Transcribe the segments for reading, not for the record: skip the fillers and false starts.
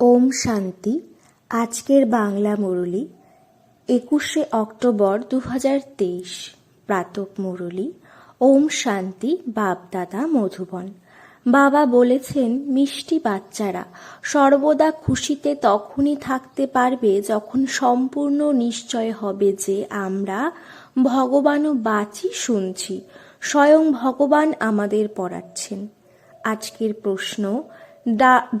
ওম শান্তি। আজকের বাংলা মুরলি 21শে অক্টোবর 2023। প্রাতঃ মুরলি। ওম শান্তি। বাপদাদা মধুবন। বাবা বলেছেন, মিষ্টি বাচ্চারা সর্বদা খুশিতে তখনই থাকতে পারবে যখন সম্পূর্ণ নিশ্চয় হবে যে আমরা ভগবানও বাঁচি শুনছি, স্বয়ং ভগবান আমাদের পড়াচ্ছেন। আজকের প্রশ্ন,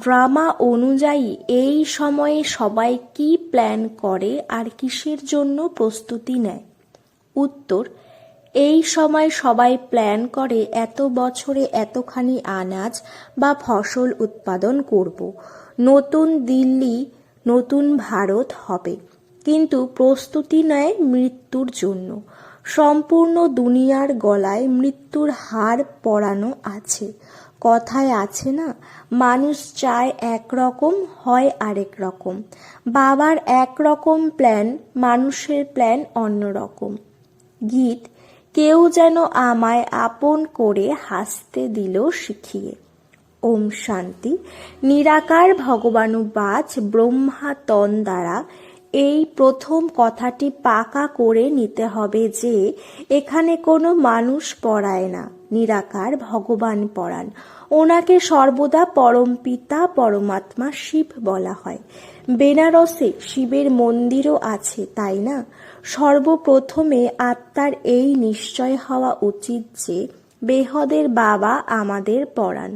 ড্রামা অনুযায়ী এই সময়ে সবাই কি প্ল্যান করে আর কিসের জন্য প্রস্তুতি নেয়? উত্তর, এই সময় সবাই প্ল্যান করে এত বছরে এতখানি আনাজ বা ফসল উৎপাদন করব, নতুন দিল্লি, নতুন ভারত হবে। কিন্তু প্রস্তুতি নেয় মৃত্যুর জন্য। সম্পূর্ণ দুনিয়ার গলায় মৃত্যুর হার পরানো আছে। কথায় আছে না, মানুষ চায় একরকম, হয় আরেক রকম। বাবার একরকম প্ল্যান, মানুষের প্ল্যান অন্যরকম। গীত, কেউ যেন আমায় আপন করে হাসতে দিল শিখিয়ে। ওম শান্তি। নিরাকার ভগবানুবাচ ব্রহ্মা তন দ্বারা এই প্রথম কথাটি পাকা করে নিতে হবে যে এখানে কোনো মানুষ পড়ায় না, নিরাকার ভগবান পড়ান। ওনাকে সর্বদা পরম পিতা পরমাত্মা শিব বলা হয়। বেনারসে শিবের মন্দিরও আছে, তাই না? সর্বপ্রথমে আত্মার এই নিশ্চয় হওয়া উচিত যে বেহদের বাবা আমাদের পড়ান।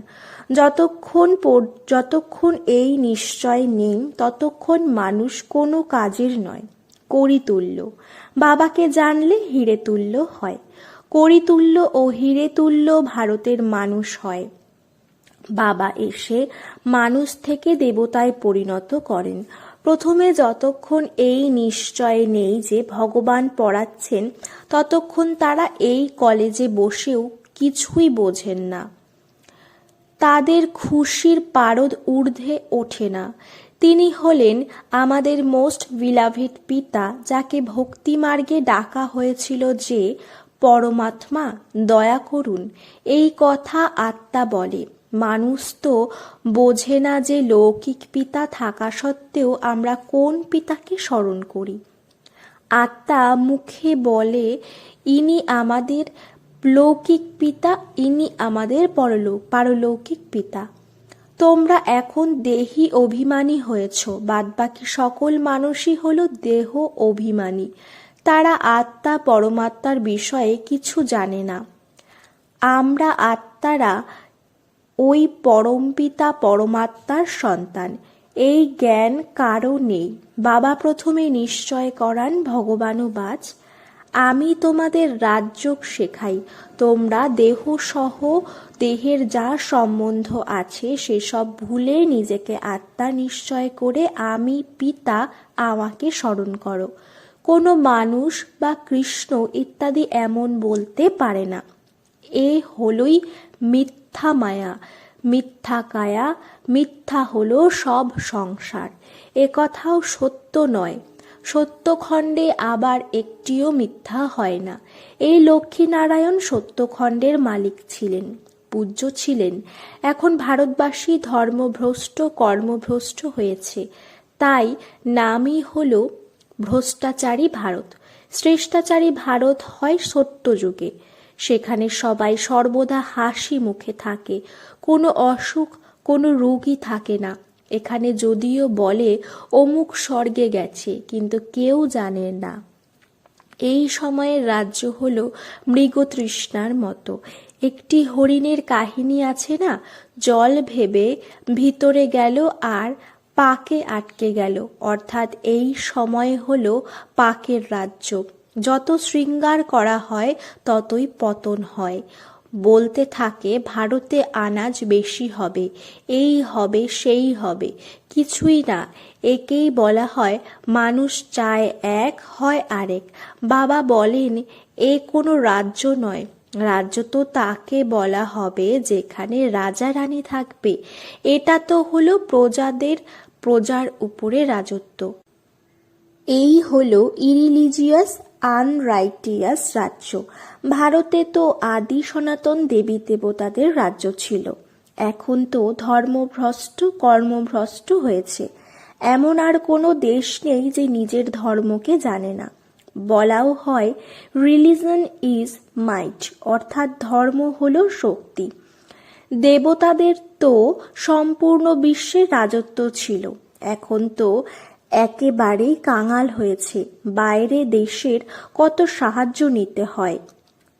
যতক্ষণ এই নিশ্চয় নেই ততক্ষণ মানুষ কোনো কাজের নয়, করিতুল্য। বাবাকে জানলে হিরেতুল্য হয়। করিতুল্য ও হিরেতুল্য ভারতের মানুষ হয়। বাবা এসে মানুষ থেকে দেবতায় পরিণত করেন। প্রথমে যতক্ষণ এই নিশ্চয় নেই যে ভগবান পড়াচ্ছেন ততক্ষণ তারা এই কলেজে বসেও কিছুই বোঝেন না। তাদের খুশির পারদ ঊর্ধ্বে ওঠে না। তিনি হলেন আমাদের মোস্ট বিলাভেড পিতা, যাকে ভক্তিমার্গে ডাকা হয়েছিল যে পরমাত্মা দয়া করুন। এই কথা আত্মা বলে। মানুষ তো বোঝে না যে লৌকিক পিতা থাকা সত্ত্বেও আমরা কোন পিতাকে স্মরণ করি। আত্মা মুখে বলে, ইনি আমাদের লৌকিক পিতা, ইনি আমাদের পারলৌকিক পিতা। তোমরা এখন দেহি অভিমানী হয়েছ, বাদবাকি সকল মানুষই হলো দেহ অভিমানী। তারা আত্মা পরমাত্মার বিষয়ে কিছু জানে না। আমরা আত্মারা ওই পরমপিতা পরমাত্মার সন্তান। এই জ্ঞান কারও নেই। বাবা প্রথমে নিশ্চয় করান ভগবানুবাচ, আমি তোমাদের রাজযোগ শেখাই। তোমরা দেহসহ দেহের যা সম্বন্ধ আছে সেসব ভুলে নিজেকে আত্মা নিশ্চয় করে আমি পিতা, আমাকে স্মরণ করো। কোনো মানুষ বা কৃষ্ণ ইত্যাদি এমন বলতে পারে না। এ হলই মিথ্যা মায়া, মিথ্যা কায়া, মিথ্যা হলো সব সংসার। এ কথাও সত্য নয়। সত্যখণ্ডে আবার একটিও মিথ্যা হয় না। এই লক্ষ্মীনারায়ণ সত্যখণ্ডের মালিক ছিলেন, পূজ্য ছিলেন। এখন ভারতবাসী ধর্মভ্রষ্ট, কর্মভ্রষ্ট হয়েছে। তাই নামই হল ভ্রষ্টাচারী ভারত। শ্রেষ্টাচারী ভারত হয় সত্যযুগে। সেখানে সবাই সর্বদা হাসি মুখে থাকে, কোনো অসুখ, কোনো রোগই থাকে না। এখানে যদিও বলে অমুক স্বর্গে গেছে, কিন্তু কেউ জানে না। এই সময়ের রাজ্য হলো মৃগতৃষ্ণার মতো। একটি হরিণের কাহিনী আছে না, জল ভেবে ভিতরে গেল আর পাকে আটকে গেল। অর্থাৎ এই সময় হলো পাকের রাজ্য। যত শৃঙ্গার করা হয় ততই পতন হয়। বলতে থাকে ভারতে আনাজ বেশি হবে, এই হবে, সেই হবে। কিছুই না। একেই বলা হয় মানুষ চায় এক, হয় আরেক। বাবা বলেন, এ কোনো রাজ্য নয়। রাজ্য তো তাকে বলা হবে যেখানে রাজা রানী থাকবে। এটা তো হলো প্রজার উপরে রাজত্ব। এই হলো ইরিলিজিয়াস আনরাইটিয়াস রাজ্য। ভারতে তো আদি সনাতন দেবী দেবতাদের রাজ্য ছিল। এখন তো ধর্মভ্রষ্ট, কর্মভ্রষ্ট হয়েছে। এমন আর কোনো দেশ নেই যে নিজের ধর্মকে জানে না। বলাও হয় রিলিজন ইজ মাইট, অর্থাৎ ধর্ম হলো শক্তি। দেবতাদের তো সম্পূর্ণ বিশ্বের রাজত্ব ছিল, এখন তো একেবারেই কাঙাল হয়েছে। বাইরে দেশের কত সাহায্য নিতে হয়,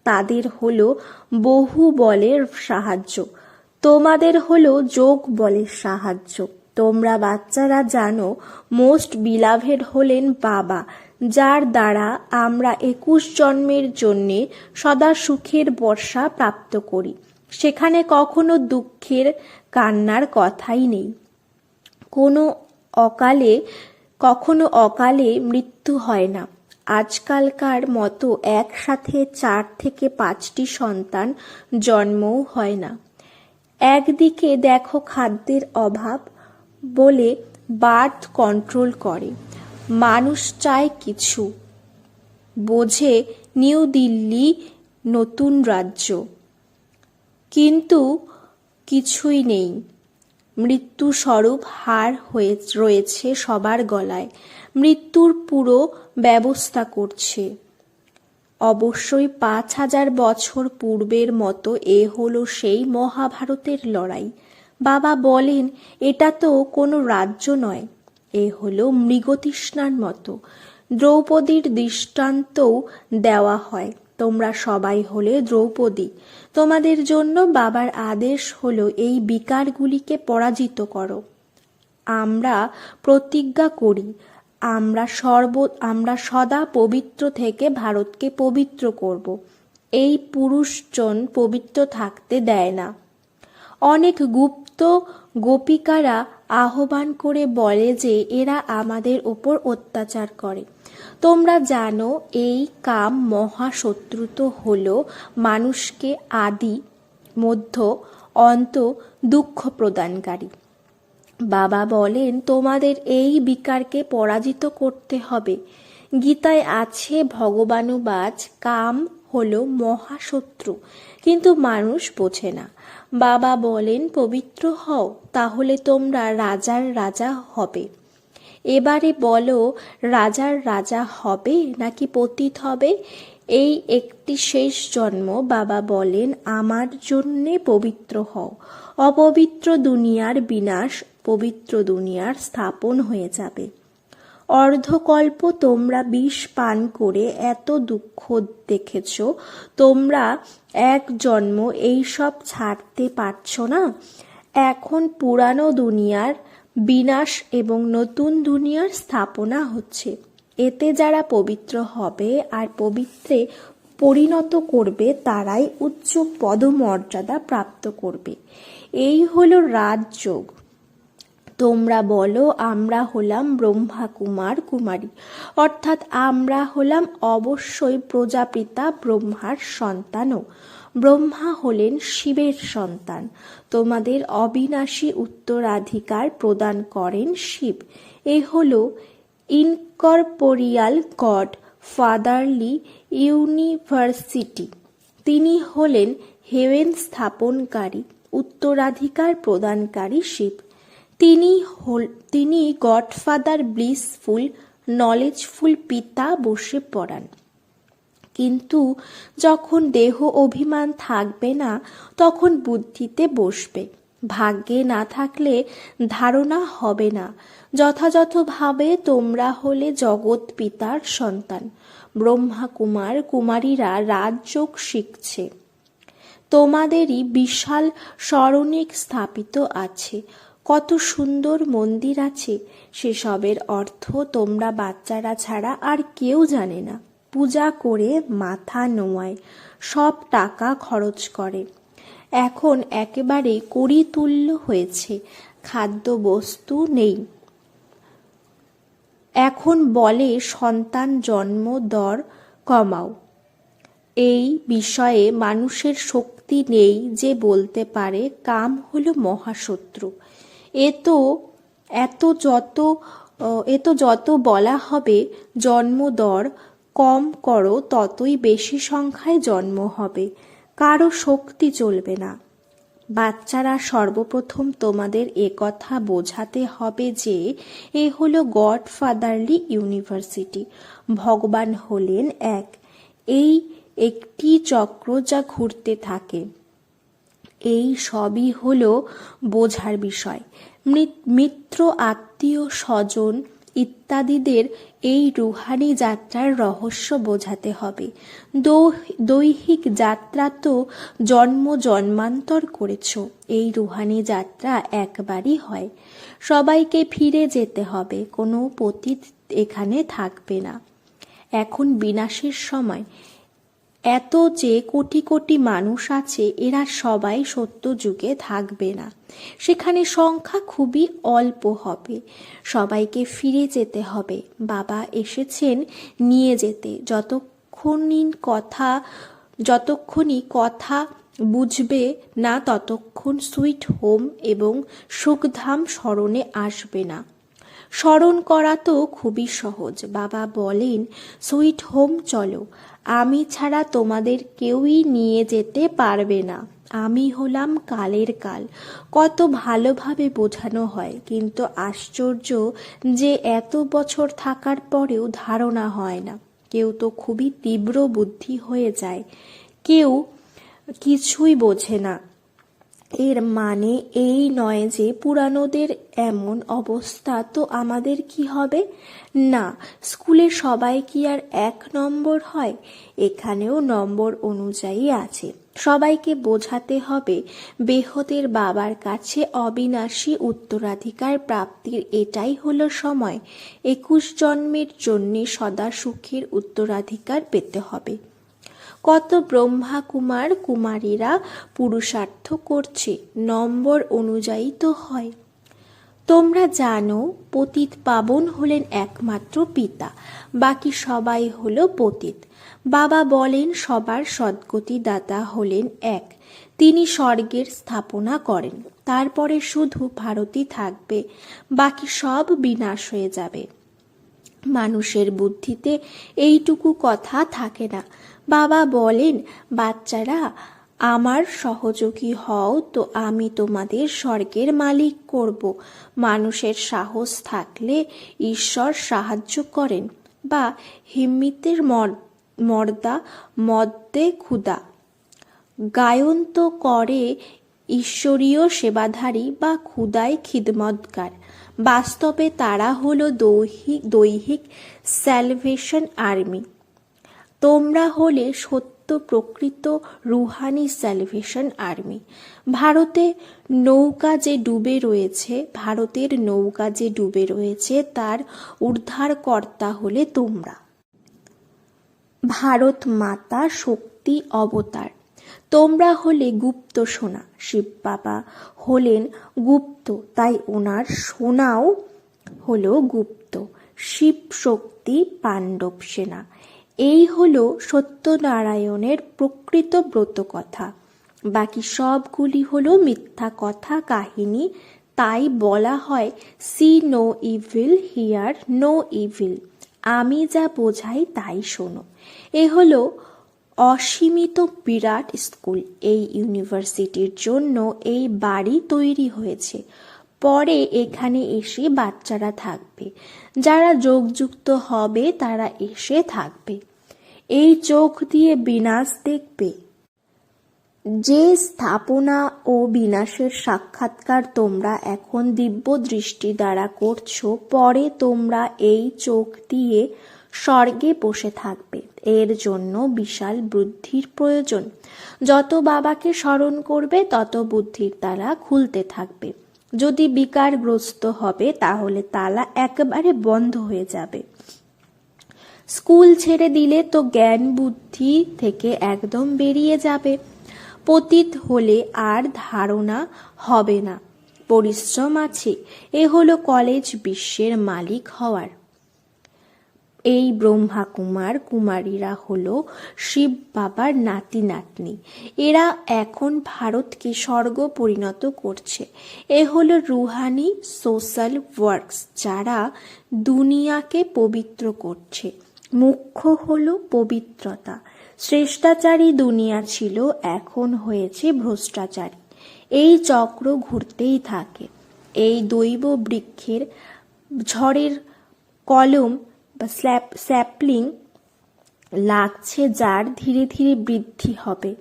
তাদের হলো বহু বলের সাহায্য, তোমাদের হলো যোগ বলের সাহায্য। তোমরা বাচ্চারা জানো মোস্ট বিলাভেড হলেন বাবা, যার দ্বারা আমরা 21 জন্মের জন্যে সদা সুখের বর্ষা প্রাপ্ত করি। সেখানে কখনো দুঃখের কান্নার কথাই নেই। কখনো অকালে মৃত্যু হয় না। আজকালকার মতো একসাথে 4 থেকে 5টি সন্তান জন্মও হয় না। একদিকে দেখো খাদ্যের অভাব বলে বার্থ কন্ট্রোল করে, মানুষ চায় কিছু, বোঝে নিউ দিল্লি নতুন রাজ্য, কিন্তু কিছুই নেই। মৃত্যুস্বরূপ হার হয়ে রয়েছে সবার গলায়, মৃত্যুর পুরো ব্যবস্থা করছে। অবশ্যই 5000 বছর পূর্বের মতো এ হলো সেই মহাভারতের লড়াই। বাবা বলেন এটা তো কোনো রাজ্য নয়, এ হলো মৃগতৃষ্ণার মতো। দ্রৌপদীর দৃষ্টান্তও দেওয়া হয়, তোমরা সবাই হলে দ্রৌপদী। তোমাদের জন্য বাবার আদেশ হলো এই বিকারগুলিকে পরাজিত করো। আমরা প্রতিজ্ঞা করি আমরা সদা পবিত্র থেকে ভারতকে পবিত্র করব। এই পুরুষজন পবিত্র থাকতে দেয় না। অনেক গুপ্ত গোপিকারা আহ্বান করে বলে যে এরা আমাদের ওপর অত্যাচার করে। তোমরা জানো এই কাম মহাশত্রু তো হল মানুষকে আদি মধ্য অন্ত দুঃখ প্রদানকারী। বাবা বলেন তোমাদের এই বিকারকে পরাজিত করতে হবে। গীতায় আছে ভগবানুবাচ কাম হলো মহাশত্রু, কিন্তু মানুষ বোঝে না। বাবা বলেন পবিত্র হও, তাহলে তোমরা রাজার রাজা হবে। এবারে বলো রাজার রাজা হবে নাকি পতিত হবে? এই একটি শেষ জন্ম। বাবা বলেন আমার জন্যে পবিত্র হও। অপবিত্র দুনিয়ার বিনাশ, পবিত্র দুনিয়ার স্থাপন হয়ে যাবে। অর্ধকল্প তোমরা বিষ পান করে এত দুঃখ দেখেছ, তোমরা এক জন্ম এই সব ছাড়তে পারছো না। এখন পুরানো দুনিয়ার বিনাশ এবং নতুন দুনিয়ার স্থাপনা হচ্ছে। এতে যারা পবিত্র হবে আর পবিত্রে পরিণত করবে তারাই উচ্চ পদমর্যাদা প্রাপ্ত করবে। এই হলো রাজযোগ। তোমরা বলো আমরা হলাম ব্রহ্মা কুমার কুমারী, অর্থাৎ আমরা হলাম অবশ্যই প্রজাপিতা ব্রহ্মার সন্তানও। ব্রহ্মা হলেন শিবের সন্তান। তোমাদের অবিনাশী উত্তরাধিকার প্রদান করেন শিব। এ হলো ইনকর্পোরিয়াল গড ফাদারলি ইউনিভার্সিটি। তিনি হলেন হেভেন স্থাপনকারী, উত্তরাধিকার প্রদানকারী শিব। তিনি গডফাদার, ব্লিসফুল, নলেজফুল পিতা বসে পড়ান। কিন্তু যখন দেহ অভিমান থাকবে না তখন বুদ্ধিতে বসবে। ভাগ্যে না থাকলে ধারণা হবে না। যথাযথভাবে তোমরা হলে জগৎ পিতার সন্তান। ব্রহ্মা কুমার কুমারীরা রাজযোগ শিখছে। তোমাদেরই বিশাল সরণিক স্থাপিত আছে, কত সুন্দর মন্দির আছে। সেসবের অর্থ তোমরা বাচ্চারা ছাড়া আর কেউ জানে না। পূজা করে মাথা নোয়ায়, সব টাকা খরচ করে। এখন একেবারে করিতুল্য হয়েছে, খাদ্য বস্তু নেই। এখন বলে সন্তান জন্ম দর কমাও। এই বিষয়ে মানুষের শক্তি নেই যে বলতে পারে কাম হলো মহাশত্রু। এ তো যত বলা হবে জন্ম দর কম করো ততই বেশি সংখ্যায় জন্ম হবে, কারো শক্তি চলবে না। বাচ্চারা, সর্বপ্রথম তোমাদের কথা বোঝাতে হবে যে এ হলো গডফাদারলি ইউনিভার্সিটি। ভগবান হলেন এক। এই একটি চক্র যা ঘুরতে থাকে। এই সবই হলো বোঝার বিষয়। মিত্র, আত্মীয়, স্বজন ইত্যাদিদের এই রুহানি যাত্রার রহস্য বোঝাতে হবে। দৈহিক যাত্রা তো জন্ম জন্মান্তর করেছ, এই রুহানি যাত্রা একবারই হয়। সবাইকে ফিরে যেতে হবে, কোনো পতিত এখানে থাকবে না। এখন বিনাশের সময়। এত যে কোটি কোটি মানুষ আছে, এরা সবাই সত্য যুগে থাকবে না, সেখানে সংখ্যা খুবই অল্প হবে। সবাইকে ফিরে যেতে হবে। বাবা এসেছেন নিয়ে যেতে। যতক্ষণই কথা বুঝবে না ততক্ষণ সুইট হোম এবং সুখধাম স্মরণে আসবে না। স্মরণ করা তো খুবই সহজ। বাবা বলেন, সুইট হোম চলো, আমি ছাড়া তোমাদের কেউই নিয়ে যেতে পারবে না। আমি হলাম কালের কাল। কত ভালোভাবে বোঝানো হয়, কিন্তু আশ্চর্য যে এত বছর থাকার পরেও ধারণা হয় না। কেউ তো খুবই তীব্র বুদ্ধি হয়ে যায়, কেউ কিছুই বোঝে না। এর মানে এই নয় যে পুরানোদের এমন অবস্থা, তো আমাদের কি হবে? না, স্কুলে সবাই কি আর 1 নম্বর হয়? এখানেও নম্বর অনুযায়ী আছে। সবাইকে বোঝাতে হবে বেহতের বাবার কাছে অবিনাশী উত্তরাধিকার প্রাপ্তির এটাই হলো সময়। 21 জন্মের জন্যে সদা সুখের উত্তরাধিকার পেতে হবে। কত ব্রহ্মা কুমার কুমারীরা পুরুষার্থ করছে, নম্বর অনুযায়ী তো হয়। তোমরা জানো পতিত পাবন হলেন একমাত্র পিতা, বাকি সবাই হলো পতিত। বাবা বলেন সবার সদ্গতি দাতা হলেন এক, তিনি স্বর্গের স্থাপনা করেন। তারপরে শুধু ভারতই থাকবে, বাকি সব বিনাশ হয়ে যাবে। মানুষের বুদ্ধিতে এইটুকু কথা থাকে না। বাবা বলেন, বাচ্চারা, আমার সহযোগী হও তো আমি তোমাদের স্বর্গের মালিক করব। মানুষের সাহস থাকলে ঈশ্বর সাহায্য করেন, বা হিম্মিতের মর্দা মদ্দে ক্ষুদা গায়ন তো করে ঈশ্বরীয় সেবাধারী বা ক্ষুদায় খিদমতগার। বাস্তবে তারা হলো দৈহিক স্যালভেশন আর্মি। তোমরা হলে সত্য প্রকৃত রুহানি স্যালভেশন আর্মি। ভারতের নৌকা যে ডুবে রয়েছে তার উদ্ধারকর্তা হলে তোমরা। ভারত মাতা শক্তি অবতার। তোমরা হলে গুপ্ত সোনা। শিব বাবা হলেন গুপ্ত, তাই ওনার সোনাও হলো গুপ্ত। শিব শক্তি, পাণ্ডব সেনা। এই হলো সত্যনারায়ণের প্রকৃত ব্রতকথা। বাকি সবগুলি হলো মিথ্যা কথা, কাহিনী। তাই বলা হয় see no evil, hear no evil. আমি যা বোঝাই তাই শোনো। এ হলো অসীমিত বিরাট স্কুল। এই ইউনিভার্সিটির জন্য এই বাড়ি তৈরি হয়েছে। পরে এখানে এসে বাচ্চারা থাকবে। যারা যোগযুক্ত হবে তারা এসে থাকবে। এই চোখ দিয়ে বিনাশ দেখবে। যে স্থাপনা ও বিনাশের সাক্ষাৎকার তোমরা এখন দিব্য দৃষ্টি দ্বারা করছো, পরে তোমরা এই চোখ দিয়ে স্বর্গে বসে থাকবে। এর জন্য বিশাল বুদ্ধির প্রয়োজন। যত বাবাকে স্মরণ করবে তত বুদ্ধির তালা খুলতে থাকবে। যদি বিকারগ্রস্ত হবে তাহলে তালা একেবারে বন্ধ হয়ে যাবে। স্কুল ছেড়ে দিলে তো জ্ঞান বুদ্ধি থেকে একদম বেরিয়ে যাবে। পতিত হলে আর ধারণা হবে না। পরিশ্রম আছে। এ হলো কলেজ বিশ্বের মালিক হওয়ার। এই ব্রহ্মা কুমার কুমারীরা হলো শিব বাবার নাতি নাতনি। এরা এখন ভারতকে স্বর্গ পরিণত করছে। এ হলো রুহানি সোশ্যাল ওয়ার্কস, যারা দুনিয়াকে পবিত্র করছে। মুখ্য হলো পবিত্রতা। শ্রেষ্টাচারী দুনিয়া ছিল, এখন হয়েছে ভ্রষ্টাচারী। এই চক্র ঘুরতেই থাকে। এই দৈব বৃক্ষের ঝড়ের কলম বা স্যাপলিং লাগছে যার ধীরে ধীরে বৃদ্ধি হবে।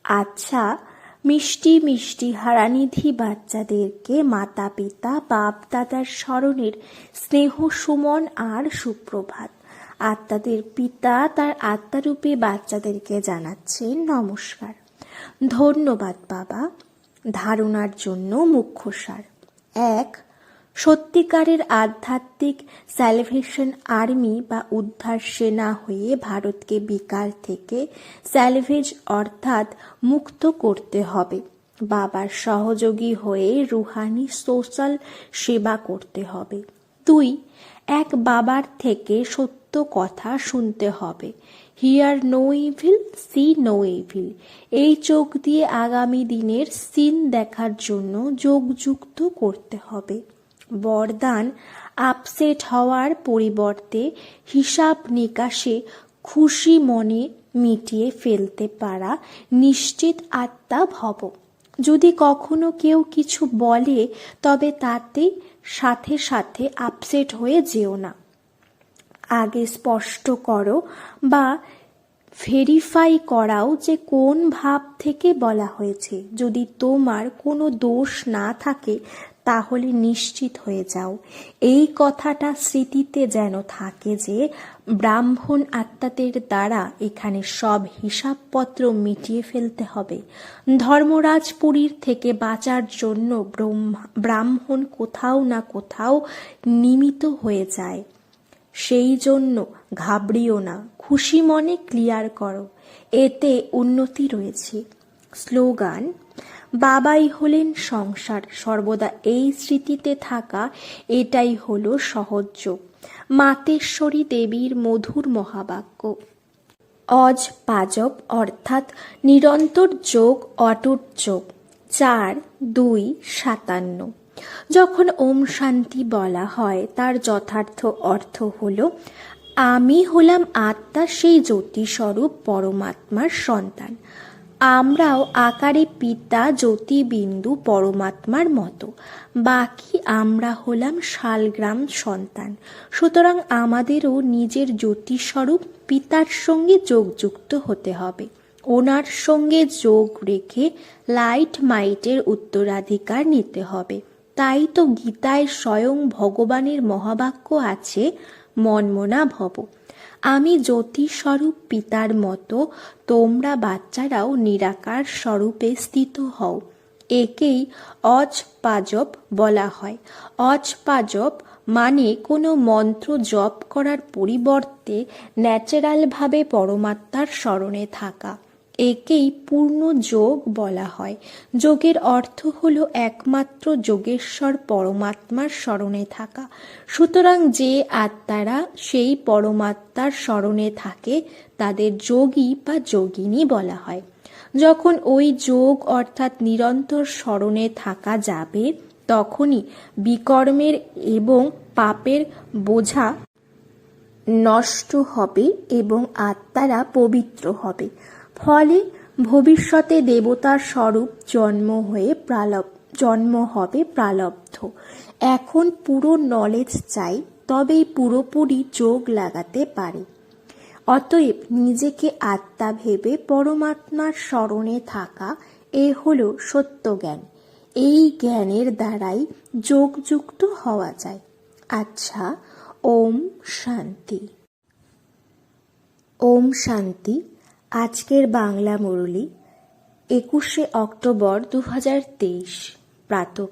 আচ্ছা, মিষ্টি মিষ্টি হারানিধি বাচ্চাদেরকে মাতা পিতা বাপ দাদার স্মরণের স্নেহ সুমন আর সুপ্রভাত। আত্মাদের পিতা তার আত্মারূপে বাচ্চাদেরকে জানাচ্ছেন নমস্কার। ধন্যবাদ বাবা। ধারণার জন্য মুখ্য সার। 1. সত্যিকারের আধ্যাত্মিক স্যালভেশন আর্মি বা উদ্ধার সেনা হয়ে ভারতকে বিকার থেকে স্যালভেজ অর্থাৎ মুক্ত করতে হবে। বাবার সহযোগী হয়ে রুহানি সোশ্যাল সেবা করতে হবে। 2. এক বাবার থেকে সত্য কথা শুনতে হবে। Hear no evil, see no evil. এই চোখ দিয়ে আগামী দিনের সিন দেখার জন্য যোগযুক্ত করতে হবে। বরদান, আপসেট হওয়ার পরিবর্তে হিসাব নিকাশে খুশি মনে মিটিয়ে ফেলতে পারা নিশ্চিত আত্মা ভব। যদি কখনো কেউ কিছু বলে তবে তাতে সাথে সাথে আপসেট হয়ে যেও না। আগে স্পষ্ট করো বা ভেরিফাই করাও যে কোন ভাব থেকে বলা হয়েছে। যদি তোমার কোনো দোষ না থাকে তাহলে নিশ্চিত হয়ে যাও। এই কথাটা স্মৃতিতে যেন থাকে যে ব্রাহ্মণ আত্মাদের দ্বারা এখানে সব হিসাবপত্র মিটিয়ে ফেলতে হবে। ধর্মরাজপুরীর থেকে বাঁচার জন্য ব্রাহ্মণ কোথাও না কোথাও নিমিত হয়ে যায়। সেই জন্য ঘাবড়িও না, খুশি মনে ক্লিয়ার করো, এতে উন্নতি রয়েছে। স্লোগান, বাবাই হলেন সংসার। সর্বদা এই স্মৃতিতে থাকা, এটাই হলো সহজ যোগ। মাতেশ্বরী দেবীর মধুর মহাবাক্য। অজ পাজব অর্থাৎ নিরন্তর যোগ, অটুট যোগ। 4-2-57। যখন ওম শান্তি বলা হয় তার যথার্থ অর্থ হল আমি হলাম আত্মা, সেই জ্যোতিস্বরূপ পরমাত্মার সন্তান। আমরাও আকারে পিতা জ্যোতিবিন্দু পরমাত্মার মতো, বাকি আমরা হলাম শালগ্রাম সন্তান। সুতরাং আমাদেরও নিজের জ্যোতিস্বরূপ পিতার সঙ্গে যোগযুক্ত হতে হবে। ওনার সঙ্গে যোগ রেখে লাইট মাইটের উত্তরাধিকার নিতে হবে। তাই তো গীতায় স্বয়ং ভগবানের মহাবাক্য আছে, মনমনা ভব। আমি জ্যোতিস্বরূপ পিতার মতো তোমরা বাচ্চারাও নিরাকার স্বরূপে স্থিত হও। একেই অজ পাজব বলা হয়। অজ পাজব মানে কোনো মন্ত্র জপ করার পরিবর্তে ন্যাচারালভাবে পরমাত্মার স্মরণে থাকা। একেই পূর্ণ যোগ বলা হয়। যোগের অর্থ হল একমাত্র যোগেশ্বর পরমাত্মার স্মরণে থাকা। সুতরাং যে আত্মারা সেই পরমাত্মার স্মরণে থাকে তাদের যোগী বা যোগিনী বলা হয়। যখন ওই যোগ অর্থাৎ নিরন্তর স্মরণে থাকা যাবে তখনই বিকর্মের এবং পাপের বোঝা নষ্ট হবে এবং আত্মারা পবিত্র হবে। ফলে ভবিষ্যতে দেবতার স্বরূপ জন্ম হবে প্রালব্ধ। এখন পুরো নলেজ চাই, তবেই পুরোপুরি যোগ লাগাতে পারে। অতএব নিজেকে আত্মা ভেবে পরমাত্মার স্মরণে থাকা, এ হলো সত্য জ্ঞান। এই জ্ঞানের দ্বারাই যোগযুক্ত হওয়া যায়। আচ্ছা, ওম শান্তি। ওম শান্তি। আজকের বাংলা মুরলি 21শে অক্টোবর 2023 প্রাতঃ।